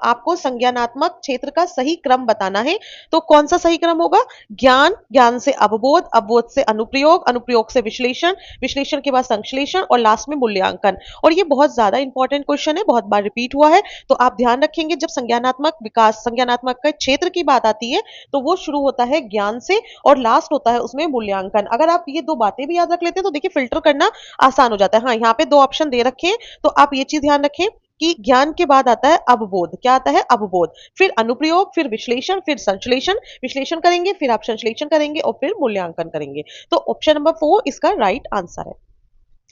आपको संज्ञानात्मक क्षेत्र का सही क्रम बताना है। तो कौन सा सही क्रम होगा? ज्ञान, ज्ञान से अवबोध, अवबोध से अनुप्रयोग, अनुप्रयोग से विश्लेषण, विश्लेषण के बाद संश्लेषण और लास्ट में मूल्यांकन। और ये बहुत ज्यादा इंपॉर्टेंट क्वेश्चन है, बहुत बार रिपीट हुआ है। तो आप ध्यान रखेंगे, जब संज्ञानात्मक विकास, संज्ञानात्मक के क्षेत्र की बात आती है तो वो शुरू होता है ज्ञान से और लास्ट होता है उसमें मूल्यांकन। अगर आप ये दो बातें भी याद रख लेते हैं तो देखिए फिल्टर करना आसान हो जाता है। हाँ, यहाँ पे दो ऑप्शन दे रखे हैं, तो आप ये चीज ध्यान रखें कि ज्ञान के बाद आता है अवबोध। क्या आता है? अवबोध, फिर अनुप्रयोग, फिर विश्लेषण, फिर संश्लेषण, विश्लेषण करेंगे, फिर आप संश्लेषण करेंगे और फिर मूल्यांकन करेंगे। तो ऑप्शन नंबर 4 इसका राइट आंसर है।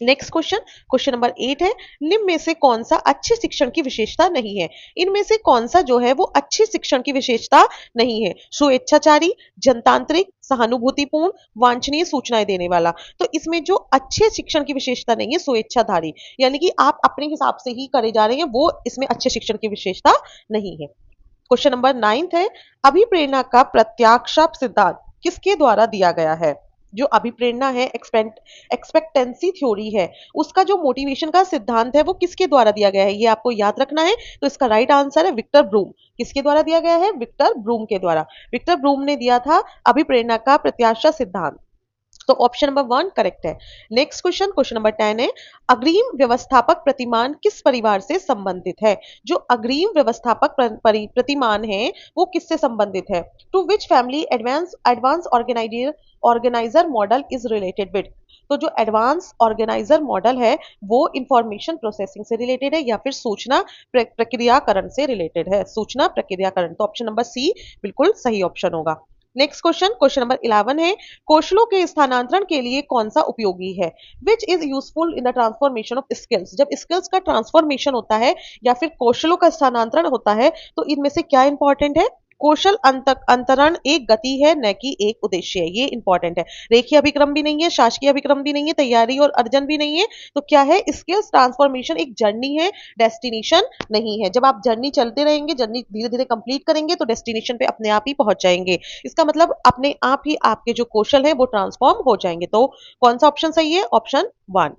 नेक्स्ट क्वेश्चन, क्वेश्चन नंबर 8 है, निम्न में से कौन सा अच्छे शिक्षण की विशेषता नहीं है? इनमें से कौन सा जो है वो अच्छे शिक्षण की विशेषता नहीं है? स्वेच्छाचारी, जनतांत्रिक, सहानुभूतिपूर्ण, वांछनीय सूचनाएं देने वाला। तो इसमें जो अच्छे शिक्षण की विशेषता नहीं है, स्वेच्छाधारी, यानी कि आप अपने हिसाब से ही करे जा रहे हैं, वो इसमें अच्छे शिक्षण की विशेषता नहीं है। क्वेश्चन नंबर 9 है, अभिप्रेरणा का प्रत्याक्षाप सिद्धांत किसके द्वारा दिया गया है? जो अभिप्रेरणा है, एक्सपेक्टेंसी थ्योरी है, उसका जो मोटिवेशन का सिद्धांत है वो किसके द्वारा दिया गया है? ये आपको याद रखना है। तो इसका राइट आंसर है विक्टर ब्रूम। किसके द्वारा दिया गया है? विक्टर ब्रूम के द्वारा। विक्टर ब्रूम ने दिया था अभिप्रेरणा का प्रत्याशा सिद्धांत। तो ऑप्शन नंबर 1 करेक्ट है। नेक्स्ट क्वेश्चन, क्वेश्चन नंबर 10 है, अग्रिम व्यवस्थापक प्रतिमान किस परिवार से संबंधित है? जो अग्रिम व्यवस्थापक प्रतिमान है वो किससे संबंधित है? To which family advance advance organiser model is related with? तो जो एडवांस ऑर्गेनाइजर मॉडल है वो इंफॉर्मेशन प्रोसेसिंग से रिलेटेड है या फिर सूचना प्रक्रियाकरण से रिलेटेड है? सूचना प्रक्रियाकरण। तो ऑप्शन नंबर सी बिल्कुल सही ऑप्शन होगा। नेक्स्ट क्वेश्चन, क्वेश्चन नंबर 11 है, कौशलों के स्थानांतरण के लिए कौन सा उपयोगी है? Which is useful in the transformation of skills? जब स्किल्स का ट्रांसफॉर्मेशन होता है या फिर कौशलों का स्थानांतरण होता है तो इनमें से क्या इंपॉर्टेंट है? कौशल अंतरण एक गति है न कि एक उद्देश्य है, ये इंपॉर्टेंट है। रेखीय अभिक्रम भी नहीं है, शासकीय अभिक्रम भी नहीं है, तैयारी और अर्जन भी नहीं है। तो क्या है? स्किल्स ट्रांसफॉर्मेशन एक जर्नी है, डेस्टिनेशन नहीं है। जब आप जर्नी चलते रहेंगे, जर्नी धीरे धीरे कंप्लीट करेंगे तो डेस्टिनेशन पे अपने आप ही पहुंच जाएंगे। इसका मतलब अपने आप ही आपके जो कौशल है वो ट्रांसफॉर्म हो जाएंगे। तो कौन सा ऑप्शन सही है? ऑप्शन 1।